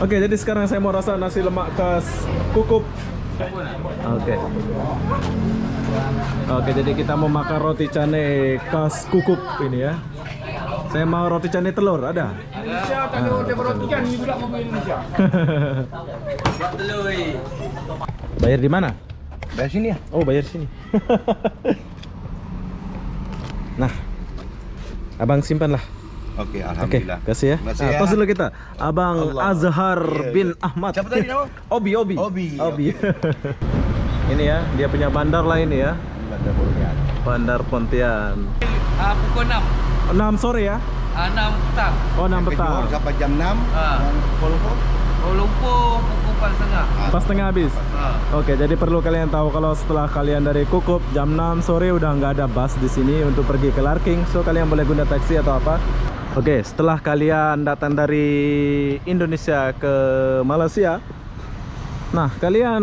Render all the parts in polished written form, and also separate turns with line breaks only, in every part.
Oke, jadi sekarang saya mau rasa nasi lemak khas Kukup. Oke. Oke, jadi kita mau makan roti cane khas Kukup ini ya. Saya mau roti cane telur, ada?
Indonesia tak ada roti cane ni pula mobil Indonesia. Buat telur.
Bayar di mana?
Dari sini ya?
Oh, bayar sini. Nah, abang simpan lah.
Oke,
Oke,
alhamdulillah.
kasih ya.
Terima kasih
Nah,
ya.
tos dulu kita. Abang
Allah.
Azhar
Iya,
bin
iya.
Ahmad.
Siapa tadi nama?
Obi.
Obi.
Ini ya, dia punya bandar lah ini ya.
Bandar Pontian.
Bandar Pontian.
Pukul 6.
6 sore ya?
6 petang.
Oh, 6 petang.
Johor sampai jam 6.
Ah.
Dan Kuala Lumpur.
Kuala Lumpur pukul 4.30.
Pas tengah habis.
Ah.
Oke, jadi perlu kalian tahu kalau setelah kalian dari Kukup jam 6 sore udah nggak ada bus di sini untuk pergi ke Larking, so kalian boleh guna taksi atau apa. Oke, setelah kalian datang dari Indonesia ke Malaysia, nah kalian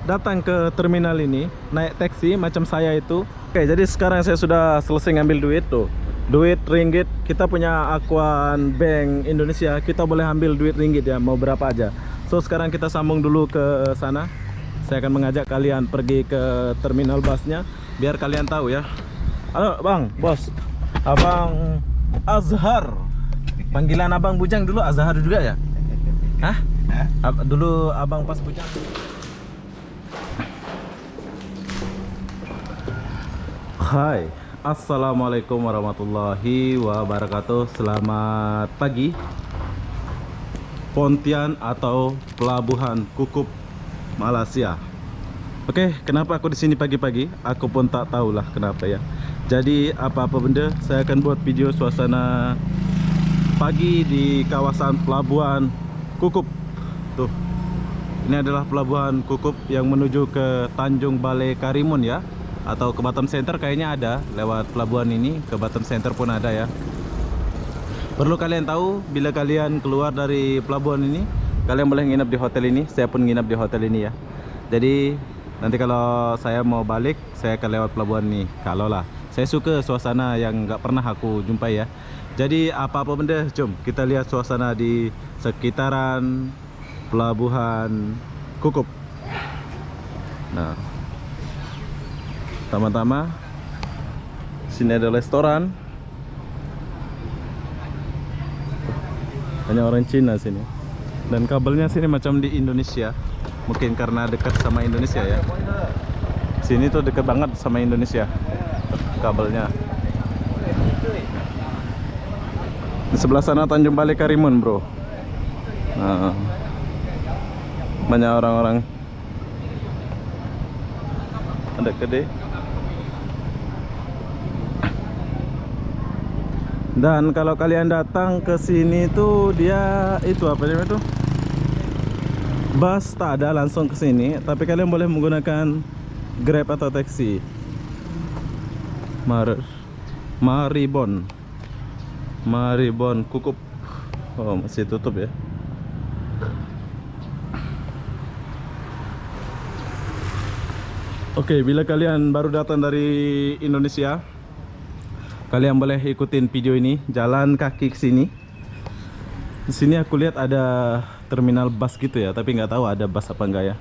datang ke terminal ini naik taksi macam saya itu. Oke, jadi sekarang saya sudah selesai ngambil duit tuh, duit ringgit. Kita punya Akuan Bank Indonesia, kita boleh ambil duit ringgit ya, mau berapa aja. So sekarang kita sambung dulu ke sana. Saya akan mengajak kalian pergi ke terminal busnya biar kalian tahu ya. Halo bang, bos, abang Azhar. Panggilan abang bujang dulu Azhar juga ya? Hah? Dulu abang pas bujang. Hai, assalamualaikum warahmatullahi wabarakatuh. Selamat pagi Pontian atau Pelabuhan Kukup, Malaysia. Oke, kenapa aku di sini pagi-pagi? Aku pun tak tahulah kenapa ya. Jadi apa-apa benda saya akan buat video suasana pagi di kawasan Pelabuhan Kukup. Tuh. Ini adalah Pelabuhan Kukup yang menuju ke Tanjung Balai Karimun ya, atau ke Batam Center kayaknya ada lewat pelabuhan ini, ke Batam Center pun ada ya. Perlu kalian tahu, bila kalian keluar dari pelabuhan ini, kalian boleh nginap di hotel ini. Saya pun nginap di hotel ini ya. Jadi nanti kalau saya mau balik, saya akan lewat pelabuhan ini. Kalau lah, saya suka suasana yang nggak pernah aku jumpai ya. Jadi apa-apa benda, jom kita lihat suasana di sekitaran Pelabuhan Kukup. Nah, pertama-tama sini ada restoran. Banyak orang Cina sini. Dan kabelnya sini macam di Indonesia. Mungkin karena dekat sama Indonesia ya. Sini tuh dekat banget sama Indonesia kabelnya. Di sebelah sana Tanjung Balai Karimun, bro. Nah, banyak orang-orang. Ada kedai. Dan kalau kalian datang ke sini tuh dia itu apa namanya tuh? Bus tak ada langsung ke sini, tapi kalian boleh menggunakan Grab atau taksi. Maribon Kukup. Oh, masih tutup ya. Oke, bila kalian baru datang dari Indonesia, kalian boleh ikutin video ini, jalan kaki ke sini. Di sini aku lihat ada terminal bus gitu ya, tapi nggak tahu ada bus apa enggak ya.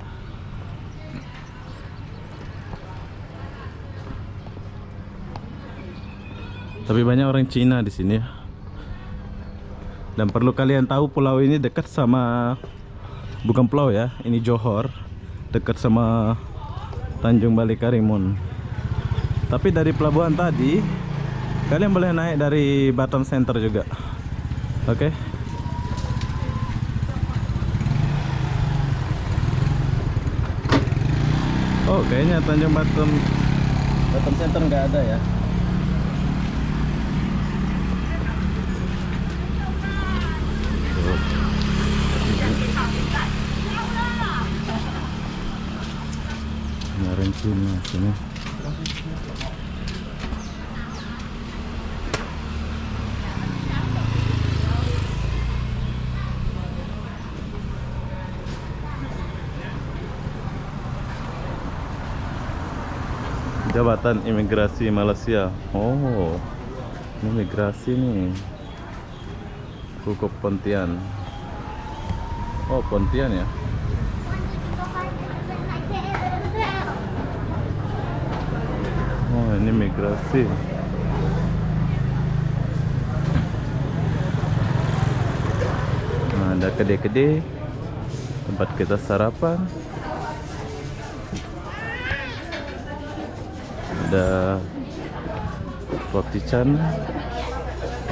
Tapi banyak orang Cina di sini ya. Dan perlu kalian tahu, pulau ini dekat sama, bukan pulau ya, ini Johor, dekat sama Tanjung Balai Karimun. Tapi dari pelabuhan tadi kalian boleh naik dari Batam Center juga. Oke. Oh, kayaknya Tanjung Batam Center nggak ada ya. Orang Cina sini. Jabatan Imigrasi Malaysia. Oh, ini imigrasi nih. Kukup Pontian. Oh, Pontian ya. Oh, ini migrasi. Nah, ada kedai-kedai tempat kita sarapan. Ada roti canai.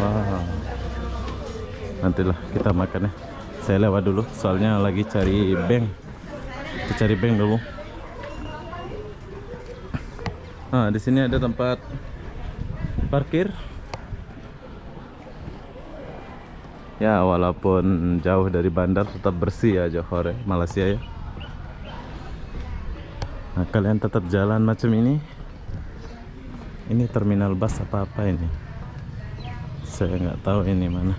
Wow. Nantilah kita makan ya. Saya lewat dulu soalnya lagi cari bank. Kita cari bank dulu. Nah, di sini ada tempat parkir. Ya, walaupun jauh dari bandar tetap bersih ya Johor ya, Malaysia ya. Nah, kalian tetap jalan macam ini. Ini terminal bus apa ini? Saya nggak tahu ini mana.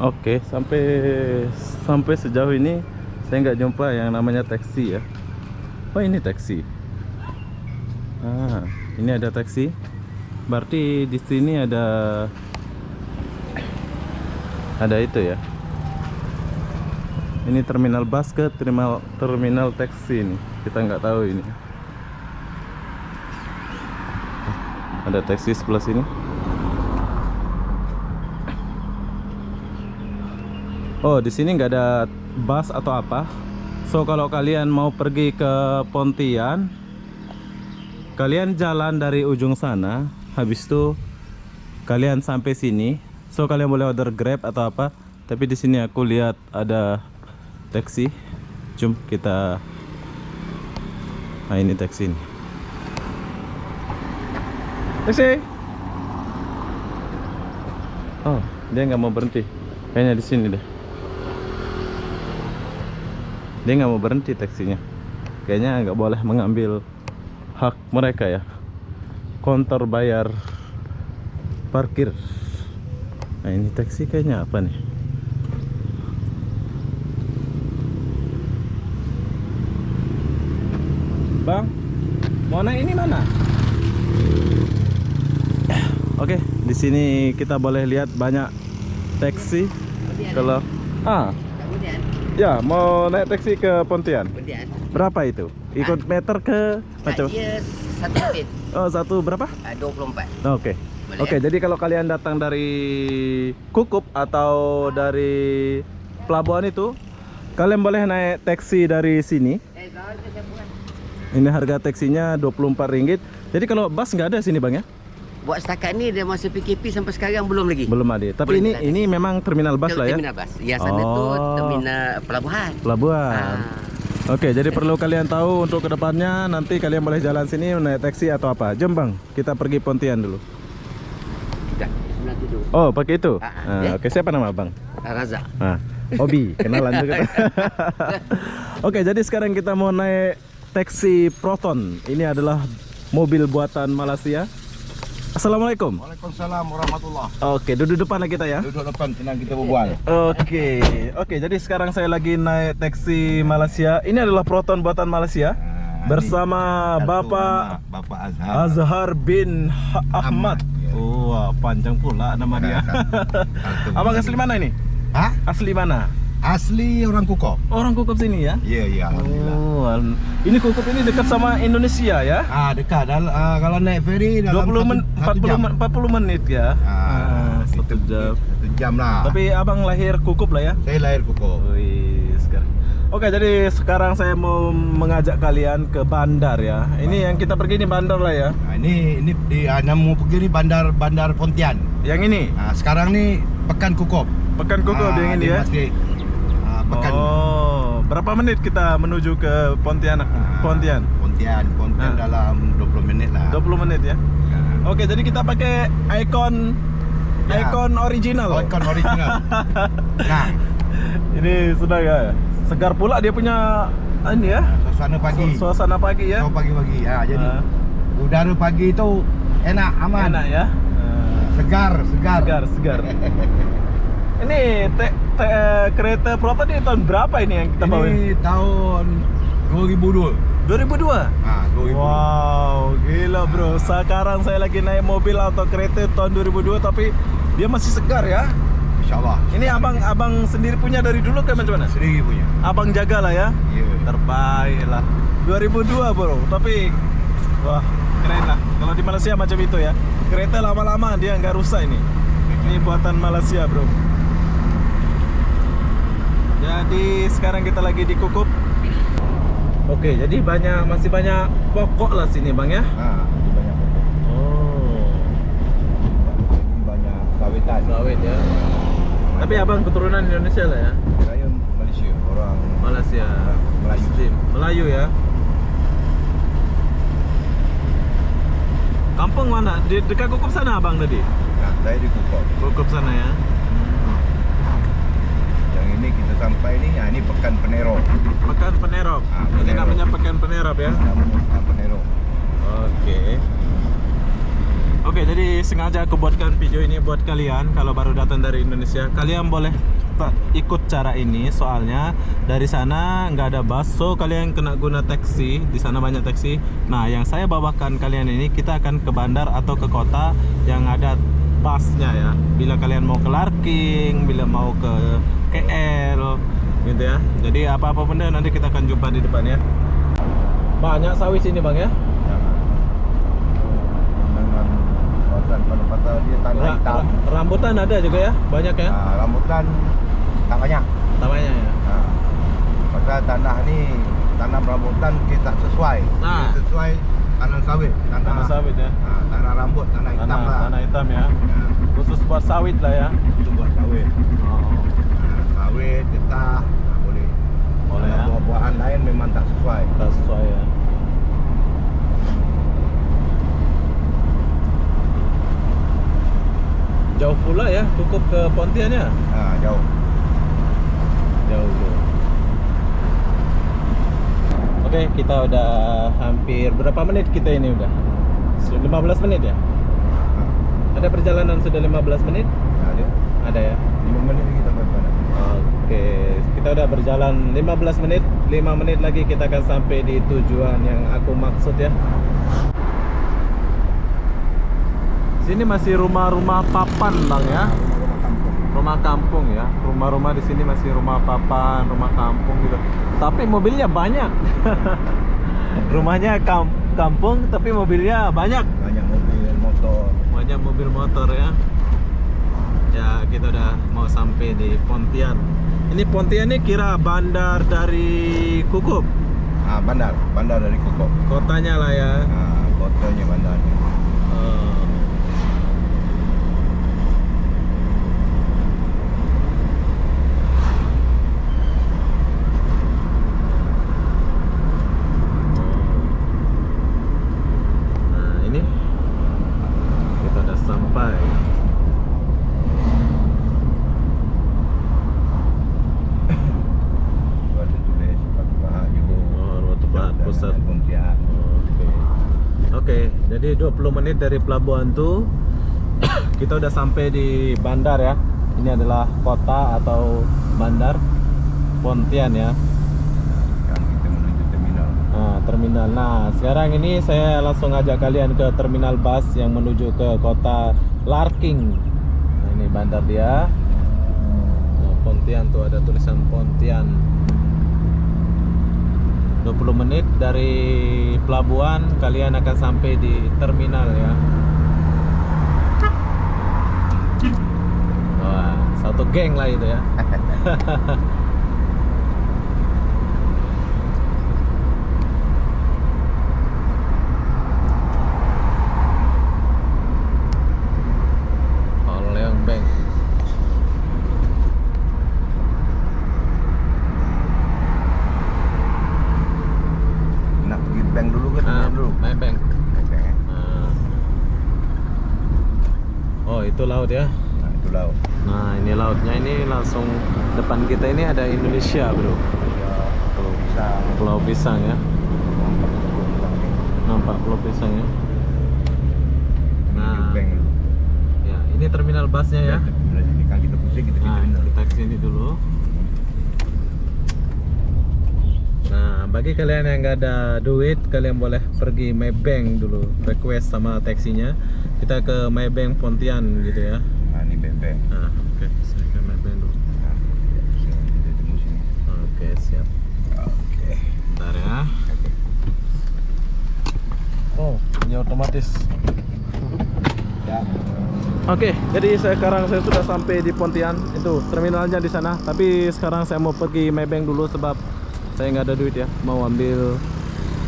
Oke, sampai sejauh ini saya nggak jumpa yang namanya taksi ya. Oh, ini taksi. Ah, ini ada taksi. Berarti di sini ada itu ya. Ini terminal bus ke terminal taksi ini. Kita nggak tahu ini. Ada taksi sebelah sini. Oh, di sini nggak ada bus atau apa. So kalau kalian mau pergi ke Pontian, kalian jalan dari ujung sana, habis itu kalian sampai sini. So kalian boleh order Grab atau apa. Tapi di sini aku lihat ada taksi. Jom kita. Nah, ini taksi ini. Taksi. Oh, dia nggak mau berhenti. Kayaknya di sini deh. Dia nggak mau berhenti taksinya. Kayaknya nggak boleh mengambil hak mereka ya. Konter bayar parkir. Nah, ini taksi kayaknya apa nih? Bang, mau naik ini mana? Oke, di sini kita boleh lihat banyak taksi. Kalau ya, mau naik taksi ke Pontian. Berapa itu? Ikut meter ke macam?
Iya, 1 ringgit.
Oh, satu berapa?
24.
Oke. Oke, jadi kalau kalian datang dari Kukup atau dari pelabuhan itu, kalian boleh naik taksi dari sini. Ini harga taksinya 24 ringgit. Jadi kalau bus nggak ada sini, Bang ya?
Buat setakat ni dia masa PKP sampai sekarang belum lagi.
Belum ada. Tapi
Belum
ini memang terminal bus lah ya.
Terminal bus. Ya, sana tu terminal pelabuhan.
Pelabuhan. Oke, jadi perlu kalian tahu untuk kedepannya nanti kalian boleh jalan sini naik taksi atau apa. Jom Bang, kita pergi Pontian dulu.
Dah, sebelah tu dulu.
Oh, pakai itu.
Ya.
Oke, siapa nama Bang?
Razak.
Obi, kenalan juga. Oke, jadi sekarang kita mau naik taksi Proton. Ini adalah mobil buatan Malaysia. Assalamualaikum.
Waalaikumsalam warahmatullah.
Oke, duduk depan lah kita ya.
Duduk depan, tenang kita berbual.
Oke, jadi sekarang saya lagi naik taksi Malaysia. Ini adalah Proton buatan Malaysia bersama Bapak Azhar bin Ahmad. Oh, wah, panjang pula nama dia. Abang asli mana ini?
Hah?
Asli mana?
Asli orang Kukup.
Orang Kukup sini ya?
Iya, alhamdulillah.
Oh, ini Kukup ini dekat sama Indonesia ya?
Dekat. Kalau naik ferry dalam
40 menit ya. 1 jam.
1 jam lah.
Tapi abang lahir Kukup lah ya?
Saya lahir Kukup.
Wih, sekarang. Oke, jadi sekarang saya mau mengajak kalian ke bandar ya. Ini yang kita pergi ini bandar lah ya.
Ini di mau pergi ni bandar Pontian.
Yang ini?
Sekarang ni Pekan Kukup.
Pekan Kukup yang ini ya.
Pekan.
Oh, berapa menit kita menuju ke Pontianak? Pontian
dalam 20 menit lah.
20 menit ya. Oke, jadi kita pakai icon original.
Icon original. Nah,
ini sudah ya. Segar pula dia punya ini ya.
Suasana pagi.
Suasana pagi ya.
Oh, pagi-pagi. Jadi
Ah.
udara pagi itu enak, aman.
Enak ya.
Segar, segar.
Segar. Ini kereta Proto ini tahun berapa ini yang kita bawa?
Ini tahun 2002.
2002.
Ah, 2002.
Wow, gila bro. Sekarang saya lagi naik mobil atau kereta tahun 2002 tapi dia masih segar ya.
Insyaallah.
Ini abang sendiri punya dari dulu kayak macam mana?
Sendiri punya.
Abang jagalah ya.
Ya.
Terbaik lah. 2002 bro, tapi wah keren lah. Kalau di Malaysia macam itu ya. Kereta lama-lama dia nggak rusak ini. Ini buatan Malaysia bro. Jadi sekarang kita lagi di Kukup. Oke, jadi masih banyak pokok lah sini bang ya.
Ah, itu banyak pokok.
Oh,
Banyak sawitan.
sawit ya. Tapi abang keturunan Indonesia lah ya.
Saya Malaysia, orang
Malaysia.
Melayu.
Muslim. Melayu ya. Kampung mana? Di dekat Kukup sana abang tadi?
Nah, saya di Kukup.
Kukup sana ya.
Yang ini kita sampai ini, ya ini Pekan Penero.
Pekan Penerop.
Ah,
Ini
Penerop.
namanya Pekan Penerop ya.
Namanya Pekan Penero.
Oke, jadi sengaja aku buatkan video ini buat kalian kalau baru datang dari Indonesia. Kalian boleh ikut cara ini, soalnya dari sana nggak ada bus, so kalian kena guna taksi. Di sana banyak taksi. Nah, yang saya bawakan kalian ini, kita akan ke bandar atau ke kota yang ada busnya ya. Bila kalian mau ke Larking, bila mau ke KL, gitu ya. Jadi apa-apa benda nanti kita akan jumpa di depan ya. Banyak sawit sini bang ya.
Dengan kawasan penempatan dia tanah hitam.
Rambutan ada juga ya, banyak ya.
Ah, rambutan tak banyak.
Tamanya ya.
Ah. Pasal tanah ni tanam rambutan kita sesuai.
Nah.
Dia sesuai tanam sawit.
Tanah sawit ya.
Ah, tanah rambut, tanah hitam lah.
Tanah hitam ya.
Ah,
Khusus buat sawit lah ya.
itu buat sawit.
Oh,
Ah, sawit, getah, boleh.
boleh
Kalau
ya.
buah-buahan lain memang tak sesuai.
Tak sesuai ya. Jauh pula ya, cukup ke Pontian ya.
Ah, jauh.
Jauh. Oke, kita udah hampir berapa menit kita ini udah? 15 menit ya?
Ah,
Ada perjalanan sudah 15 menit?
ada.
Ada ya.
5 menit lagi kita sampai sana.
Oke, kita udah berjalan 15 menit. 5 menit lagi kita akan sampai di tujuan yang aku maksud ya. Sini masih rumah-rumah papan bang ya.
Rumah kampung.
Rumah kampung ya. Rumah-rumah di sini masih rumah papan, rumah kampung gitu. Tapi mobilnya banyak. Rumahnya kampung tapi mobilnya banyak.
Banyak mobil, motor.
Banyak mobil motor ya. Ya kita udah mau sampai di Pontian. Ini Pontian ini kira bandar dari Kukup.
Ah, bandar dari Kukup.
Kotanya lah ya.
Ah, kotanya bandarnya.
Nah ini kita udah sampai.
Itu ada tulis Batu Pahat juga.
Oh, Batu Pahat pusat.
Pontian.
Oke, jadi 20 menit dari pelabuhan tuh kita udah sampai di bandar ya. Ini adalah kota atau bandar Pontian ya.
Sekarang kita menuju terminal.
Nah, terminal. Nah, sekarang ini saya langsung ajak kalian ke terminal bus yang menuju ke kota Larking. Nah, ini bandar dia. Nah, Pontian tuh ada tulisan Pontian. 20 menit dari pelabuhan kalian akan sampai di terminal ya. Wah, satu geng lah itu ya. Leong Bank.
Nak pergi bank dulu ke terminal dulu?
Main bank.
Bank, eh?
Nah. Oh, itu laut ya.
Nah, itu laut.
Nah, ini lautnya ini langsung depan kita ini ada Indonesia, bro.
Ya, Pisang.
Pulau Pisang ya. Nampak Pulau Pisang ya. Nah,
Bank.
ya ini terminal busnya ya.
Ini kan kita pusing kita
Nah, kita kesini dulu. Nah, bagi kalian yang nggak ada duit, kalian boleh pergi Maybank dulu, request sama taksinya. Kita ke Maybank Pontian gitu ya.
Nah, ini bebek.
Nah, oke, saya ke Maybank dulu.
Nah, kita tunggu sini.
Oke, siap.
Oke.
Bentar ya. Oh, ini otomatis.
Ya.
Oke, jadi sekarang saya sudah sampai di Pontian. Itu terminalnya di sana. Tapi sekarang saya mau pergi Maybank dulu sebab saya nggak ada duit ya. Mau ambil.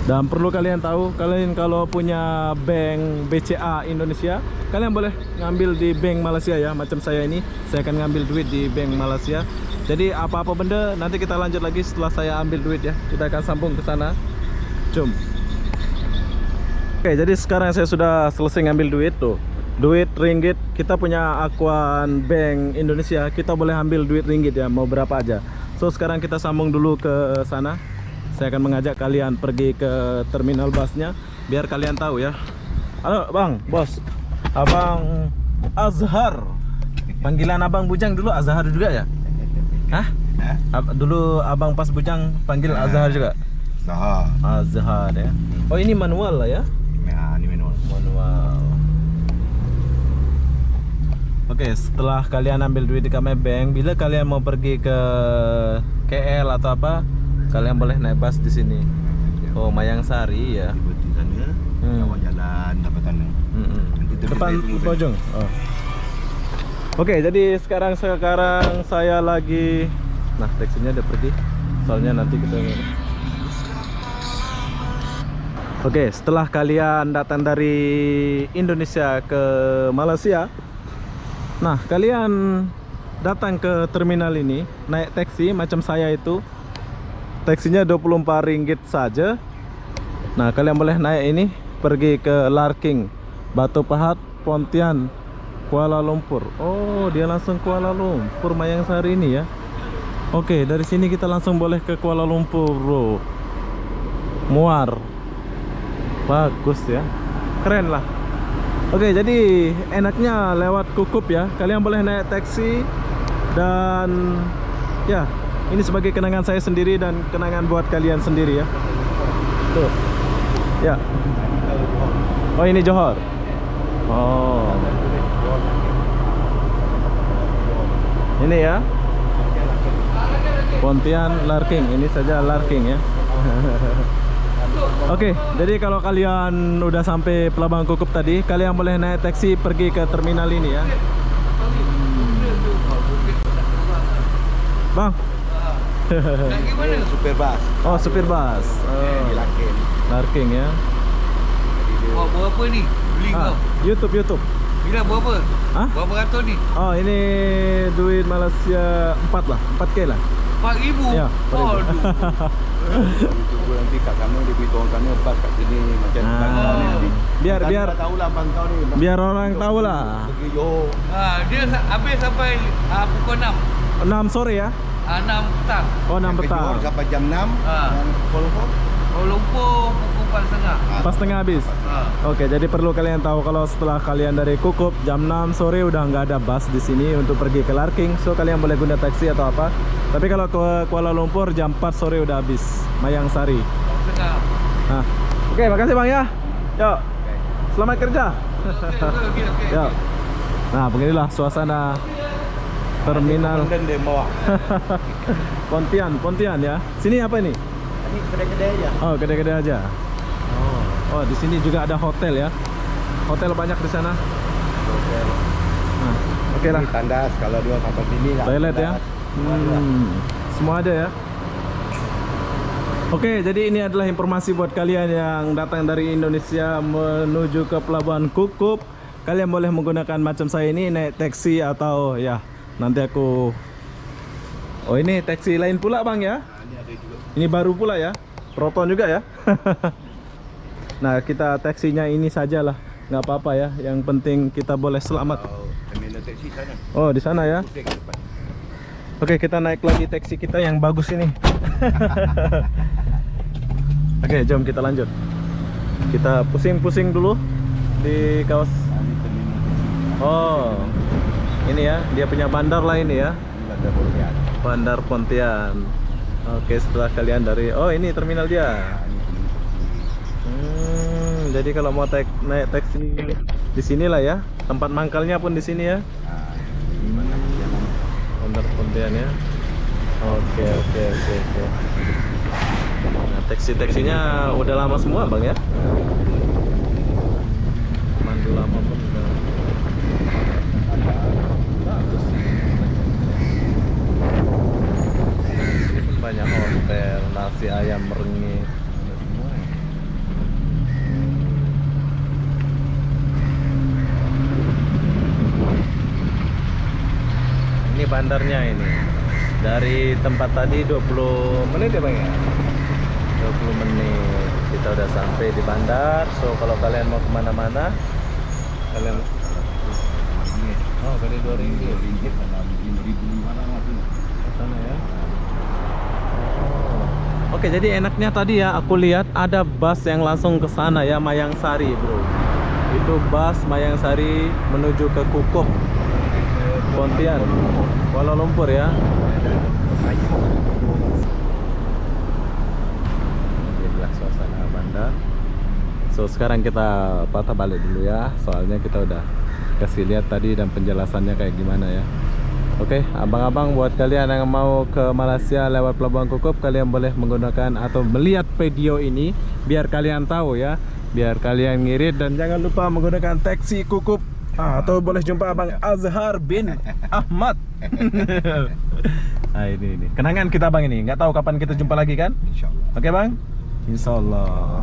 Dan perlu kalian tahu, kalian kalau punya bank BCA Indonesia, kalian boleh ngambil di bank Malaysia ya. Macam saya ini, saya akan ngambil duit di bank Malaysia. Jadi apa-apa benda nanti kita lanjut lagi setelah saya ambil duit ya. Kita akan sambung ke sana. Jom. Oke, jadi sekarang saya sudah selesai ngambil duit tuh. Duit ringgit, kita punya akuan Bank Indonesia, kita boleh ambil duit ringgit ya, mau berapa aja. So sekarang kita sambung dulu ke sana. Saya akan mengajak kalian pergi ke terminal busnya biar kalian tahu ya. Halo Bang, Bos. Abang Azhar. Panggilan Abang Bujang dulu Azhar juga ya? Hah? Dulu Abang pas Bujang panggil Azhar juga?
Sah.
Azhar ya. Oh ini manual lah ya?
Nah, ini manual.
Manual. Oke, setelah kalian ambil duit di Maybank, bila kalian mau pergi ke KL atau apa, kalian boleh naik bus di sini. Oh, Mayang Sari ya.
Di sana, awak jalan dapat sana. Nanti
Depan pojok. Oh. Oke, jadi sekarang saya lagi. Nah, taksinya udah pergi. Soalnya nanti kita. Oke, setelah kalian datang dari Indonesia ke Malaysia, nah kalian datang ke terminal ini naik taksi macam saya itu, taksinya Rp24 saja. Nah kalian boleh naik ini pergi ke Larking, Batu Pahat, Pontian, Kuala Lumpur. Oh dia langsung Kuala Lumpur Mayang Sari ini ya. Oke, dari sini kita langsung boleh ke Kuala Lumpur bro. Muar. Bagus ya, keren lah. Oke, jadi enaknya lewat Kukup ya. Kalian boleh naik taksi. Dan ya, ini sebagai kenangan saya sendiri dan kenangan buat kalian sendiri ya. Tuh. Ya. Oh ini Johor. Oh. Ini ya. Pontian Larking. Ini saja Larking ya. Oke, jadi kalau kalian udah sampai Pelabuhan Kukup tadi, kalian boleh naik taksi pergi ke terminal ini ya. Bang.
Super bus.
Oh, supir bus. Oh,
Larking.
Larking ya.
Buat berapa ni? Beli kau?
YouTube.
Bila berapa?
Hah?
Berapa ratus ni?
Oh, ini duit Malaysia 4 lah, 4K lah.
4,000?
Ya,
Aduh.
Itu nanti kat sana dia beritahu orang sana bas kat sini macam bangkau ni nanti.
Biar
tahulah bangkau ni.
biar orang tahu lah.
Pergi Johor.
Dia habis sampai pukul 6.
6 sore ya.
6 petang.
Oh, 6
Sampai
petang.
Johor sampai jam 6.
Ah.
Dan Kuala Lumpur.
Kuala Lumpur pukul 4.30.
Pas tengah habis. Oke, jadi perlu kalian tahu kalau setelah kalian dari Kukup jam 6 sore udah nggak ada bus di sini untuk pergi ke Larking, so kalian boleh guna taksi atau apa. Tapi kalau ke Kuala Lumpur jam 4 sore udah habis, Mayang Sari.
4.30.
Nah, oke, makasih Bang ya. Yuk, selamat kerja.
Okey.
Yuk. Nah, beginilah suasana terminal
Dan dia bawa.
Pontian ya. Sini apa ini?
Ini kedai-kedai aja.
Oh, kedai-kedai aja. Oh, di sini juga ada hotel ya. Hotel banyak di sana. Nah, oke lah.
Ini tandas kalau dia sampai sini lah.
Toilet ya. Semua ada ya. Oke, jadi ini adalah informasi buat kalian yang datang dari Indonesia menuju ke Pelabuhan Kukup. Kalian boleh menggunakan macam saya ini, naik taksi atau ya nanti aku. Oh ini taksi lain pula Bang ya. Ini baru pula ya. Proton juga ya. Nah kita taksinya ini sajalah, nggak apa-apa ya. Yang penting kita boleh selamat.
Terminal taksi sana.
Oh di sana ya.
Pusing depan.
Oke kita naik lagi taksi kita yang bagus ini. Oke, jom kita lanjut. Kita pusing-pusing dulu di kawas. Oh, ini ya, dia punya bandar lah ini ya.
Bandar Pontian.
Bandar Pontian. Oke, setelah kalian dari, oh ini terminal dia. Jadi kalau mau naik taksi di sinilah ya. Tempat mangkalnya pun di sini ya. Bandar Pontian ya. Oke. Nah, taksinya udah lama semua bang ya. Mandu lama pun udah bagus. Ini pun banyak hotel, nasi ayam merengi. Ini bandarnya ini. Dari tempat tadi 20 menit ya bang ya. 20 menit kita udah sampai di bandar. So kalau kalian mau kemana-mana, kalian kali 2 ringgit
mana
sana ya. Oke, jadi enaknya tadi ya aku lihat ada bus yang langsung ke sana ya, Mayang Sari bro. Itu bus Mayang Sari menuju ke Kukup Pontian, Kuala Lumpur ya. Inilah suasana bandar. So sekarang kita patah balik dulu ya, soalnya kita udah kasih lihat tadi dan penjelasannya kayak gimana ya. Oke, abang-abang, buat kalian yang mau ke Malaysia lewat Pelabuhan Kukup, kalian boleh menggunakan atau melihat video ini biar kalian tahu ya, biar kalian ngirit, dan jangan lupa menggunakan taksi Kukup. Atau boleh jumpa Abang Azhar bin Ahmad. Nah, ini kenangan kita bang ini. Nggak tahu kapan kita jumpa lagi kan?
Insyaallah.
Oke bang? Insyaallah.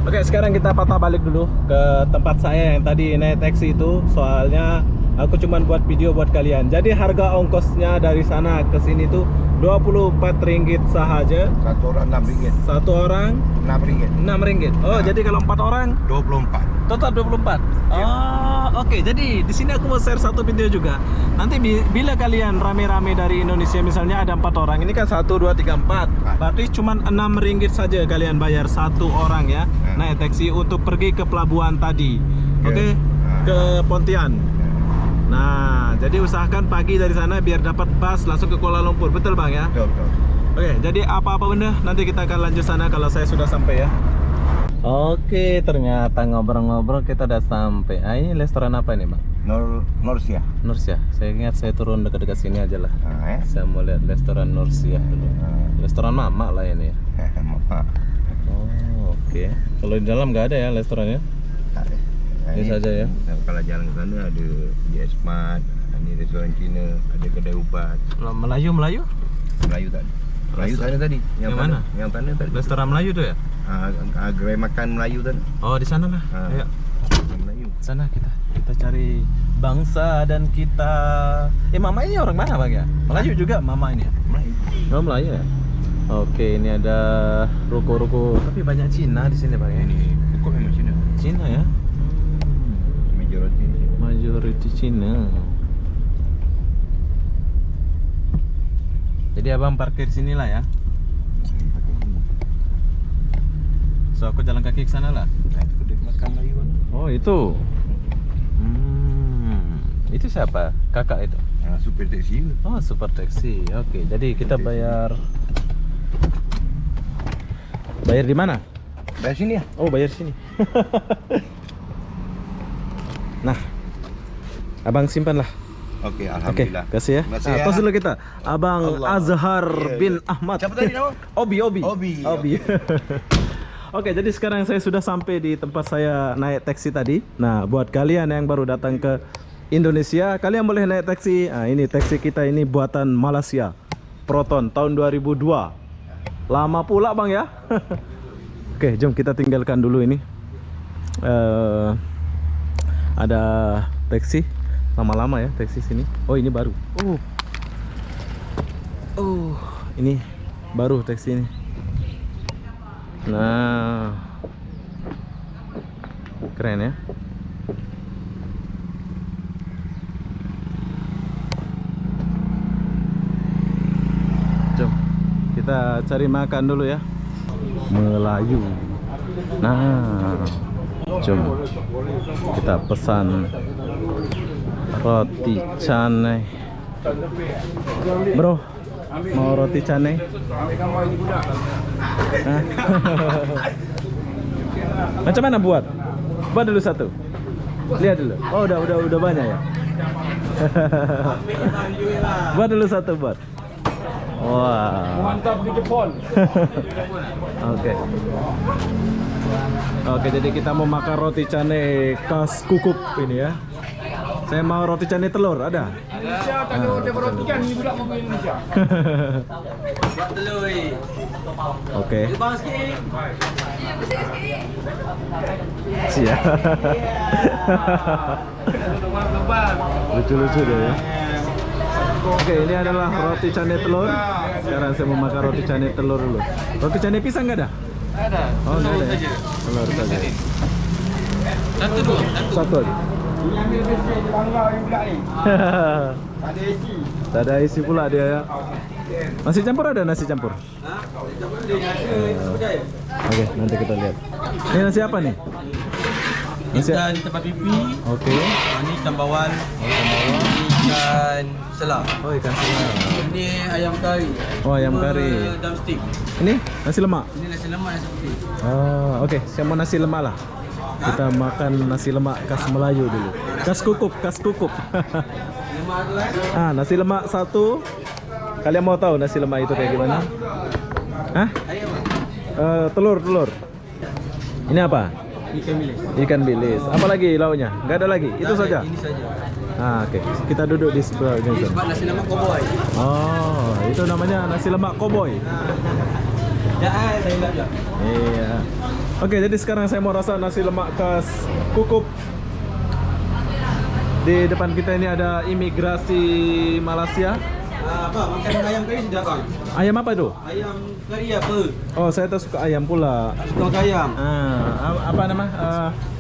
Oke, sekarang kita patah balik dulu ke tempat saya yang tadi naik taksi itu. Soalnya aku cuman buat video buat kalian. Jadi harga ongkosnya dari sana ke sini tuh 24 ringgit sahaja.
Satu orang 6 ringgit.
Satu orang
6 ringgit.
6 ringgit. Oh, jadi kalau 4 orang
24.
total 24. Oh, oke. Jadi di sini aku mau share satu video juga. Nanti bila kalian rame-rame dari Indonesia, misalnya ada 4 orang. Ini kan 1 2 3 4. Berarti cuma 6 ringgit saja kalian bayar satu orang ya. Naik taksi untuk pergi ke pelabuhan tadi. Oke. Ke Pontian. Nah, jadi usahakan pagi dari sana biar dapat bus langsung ke Kuala Lumpur. Betul bang ya?
Betul.
Oke, jadi apa-apa benda nanti kita akan lanjut sana kalau saya sudah sampai ya. Oke, ternyata ngobrol-ngobrol kita udah sampai. Ah, ini restoran apa ini bang?
Norsia.
Nursia. Saya ingat saya turun dekat-dekat sini aja lah. Saya mau lihat restoran Nursia dulu. Restoran mama lah ini ya.
Mama.
Oh, oke. Kalau di dalam nggak ada ya restorannya?
Tak ada.
Ini saja ya.
Kalau jalan ke sana ada JS Mart, ini restoran Cina, ada kedai ubat.
Melayu?
Melayu tak ada. Melayu sana tadi.
Yang mana?
Yang sana tadi.
Restoran Melayu tuh ya?
Gerai makan Melayu tadi.
Oh, di sana lah. Ayo.
Melayu.
Sana kita cari bangsa dan kita. Mama ini orang mana bang ya? Melayu juga mama ini ya?
Melayu.
Oh, Melayu ya? Oke, ini ada ruko-ruko, tapi banyak Cina di sini bang ya?
Ini pokok memang Cina.
Cina ya? Majority Cina. Jadi abang parkir sini lah ya. So aku jalan kaki ke sana lah.
Kedai makan Melayu.
Oh itu. Itu siapa? Kakak itu.
Super taksi.
Oh super taksi. Oke, jadi kita bayar di mana?
Bayar sini ya?
Oh bayar sini. Nah, abang simpan lah.
Oke,
Oke,
alhamdulillah.
kasih ya.
Terima kasih
Nah,
ya.
tos dulu kita. Abang
Allah.
Azhar
Iya,
bin
iya.
Ahmad.
Siapa tadi nama?
Obi.
Obi.
Oke, jadi sekarang saya sudah sampai di tempat saya naik taksi tadi. Nah, buat kalian yang baru datang ke Indonesia, kalian boleh naik taksi. Nah, ini taksi kita ini buatan Malaysia. Proton tahun 2002. Lama pula, Bang ya. Oke, jom kita tinggalkan dulu ini. Ada taksi lama-lama ya taksi sini. Oh, ini baru. Ini baru taksi ini. Nah, Keren ya. Jom kita cari makan dulu ya. Melayu. Nah, jom kita pesan roti canai. Bro, mau roti canai? Hah? Macam mana buat? Buat dulu satu. Lihat dulu. Oh, udah banyak ya. Buat dulu satu buat. Wah.
Mantap di Jepun.
Oke. Oke, jadi kita mau makan roti canai khas Kukup ini ya. Saya mau roti canai telur, ada?
Indonesia tak ada hotel roti kan ni budak mau ke Indonesia.
Buat telur.
Oke.
Bang sikit.
Siap. Lucu-lucu dia ya. Oke, ini adalah roti canai telur. Sekarang saya mau makan roti canai telur dulu. Roti canai pisang nggak ada?
Ada.
Oh, nggak ada ya? Telur saja.
Satu dua.
Satu aja.
Ini ambil besi bangga ni budak ni. Ada isi.
Tak ada isi pula dia ya. Nasi campur ada nasi campur? Oke, nanti kita lihat. Ini nasi apa nih? Nasi
Ikan tempat pipi.
Oke.
Ini ikan bawal. Ikan selam.
Oh, ikan selam.
Ini ayam kari.
Oh, ayam kari.
Drumstick.
Ini nasi lemak.
Ini nasi lemak nasi putih.
Oh, oke. Saya mau nasi lemak lah. Kita makan nasi lemak khas Melayu dulu. Khas Kukup, khas Kukup.
Lemak tu
Ah, nasi lemak satu. Kalian mau tahu nasi lemak itu kayak gimana? Hah?
Ayam.
Telur. Ini apa?
Ikan bilis.
Ikan bilis. Apa lagi lauknya? Nggak ada lagi. Itu saja.
Ini saja.
Ah, oke. Kita duduk di sebelah
Ini
sana.
sebab nasi lemak cowboy.
Oh, itu namanya nasi lemak koboi.
Ya, saya ingat je.
Iya. Oke, jadi sekarang saya mau rasa nasi lemak khas Kukup. Di depan kita ini ada imigrasi Malaysia.
Apa? Makan ayam kari sedap bang.
Ayam apa itu?
Ayam kari apa?
Oh, saya tak suka ayam pula.
Suka makan ayam.
Apa nama?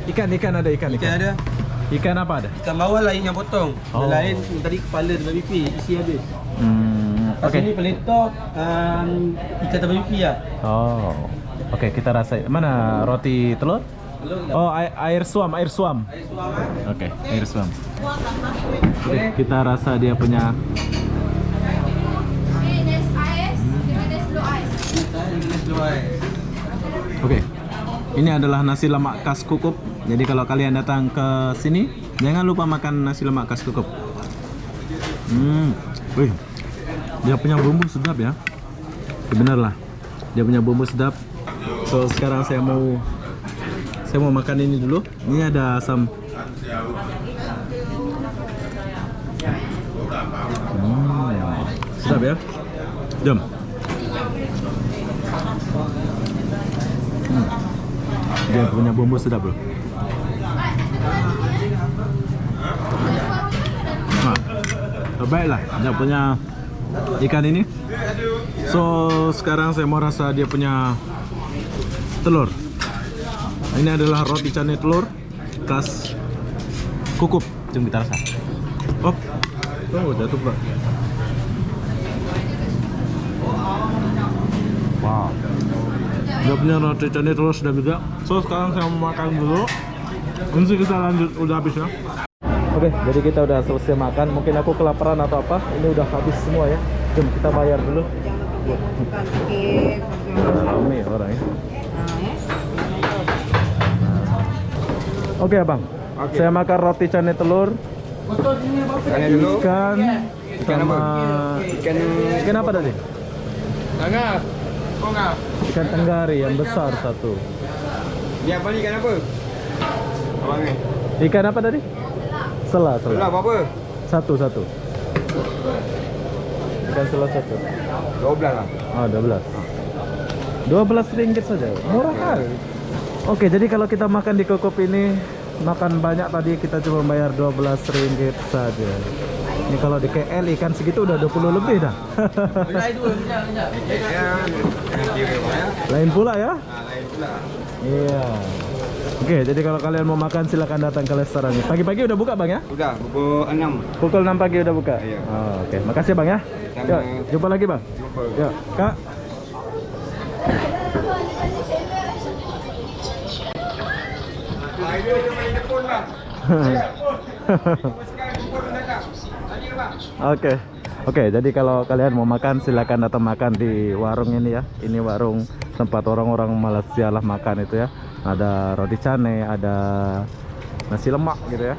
Ikan ada ikan.
Ikan ada.
Ikan apa ada?
Ikan bawal lain yang potong.
Oh.
Lain tadi kepala dengan pipi isi habis. Pas
Oke.
ini pelito ikan tanpa pipi ya.
Oh. Oke, kita rasa. Mana roti telur?
Belum.
Oh, air suam.
Air suam kan?
Oke, air suam. Oke, kita rasa dia punya. Oke. Ini adalah nasi lemak khas Kukup. Jadi kalau kalian datang ke sini, jangan lupa makan nasi lemak khas Kukup. Wih. Dia punya bumbu sedap ya. Bener lah. Dia punya bumbu sedap. So, sekarang saya mau makan ini dulu. Ini ada asam. Sedap ya. Jom. Dia punya bumbu sedap bro. Nah, terbaiklah dia punya ikan ini. So sekarang saya mau rasa dia punya telur. Ini adalah roti canai telur khas Kukup. Jom kita rasa. Oh, jatuh pula. Wow. Dia punya roti canai telur sudah juga. So sekarang saya mau makan dulu. Nanti kita lanjut, udah habis ya. Oke, jadi kita udah selesai makan. Mungkin aku kelaparan atau apa. Ini udah habis semua ya. Jom kita bayar dulu. Ramai orang ya. Oke abang. Saya makan roti canai telur. Ikan. Sama ikan apa tadi?
Tengah. Kongah.
Ikan tenggari yang besar satu.
Dia apa ni ikan apa? Abang ni.
Ikan apa tadi? Sela.
Belah apa?
Satu. Ikan sela satu.
12 lah.
Oh, 12. 12 ringgit saja. Murah kali. Oke, jadi kalau kita makan di Kukup ini, makan banyak tadi kita cuma bayar 12 ringgit saja. Ini kalau di KL ikan segitu udah 20 lebih dah. Lain pula ya?
Lain pula.
Iya. Oke, jadi kalau kalian mau makan silakan datang ke restoran ini. Pagi-pagi udah buka bang ya?
Udah pukul 6.
Pukul 6 pagi udah buka?
Iya.
Oh, oke, makasih bang ya.
Sama.
Yuk, jumpa lagi bang.
Jumpa.
Yuk, kak.
Ayo dia main telefon bang.
Oke. Oke, jadi kalau kalian mau makan silakan datang makan di warung ini ya. Ini warung tempat orang-orang Malaysia lah makan itu ya. Ada roti canai, ada nasi lemak gitu ya.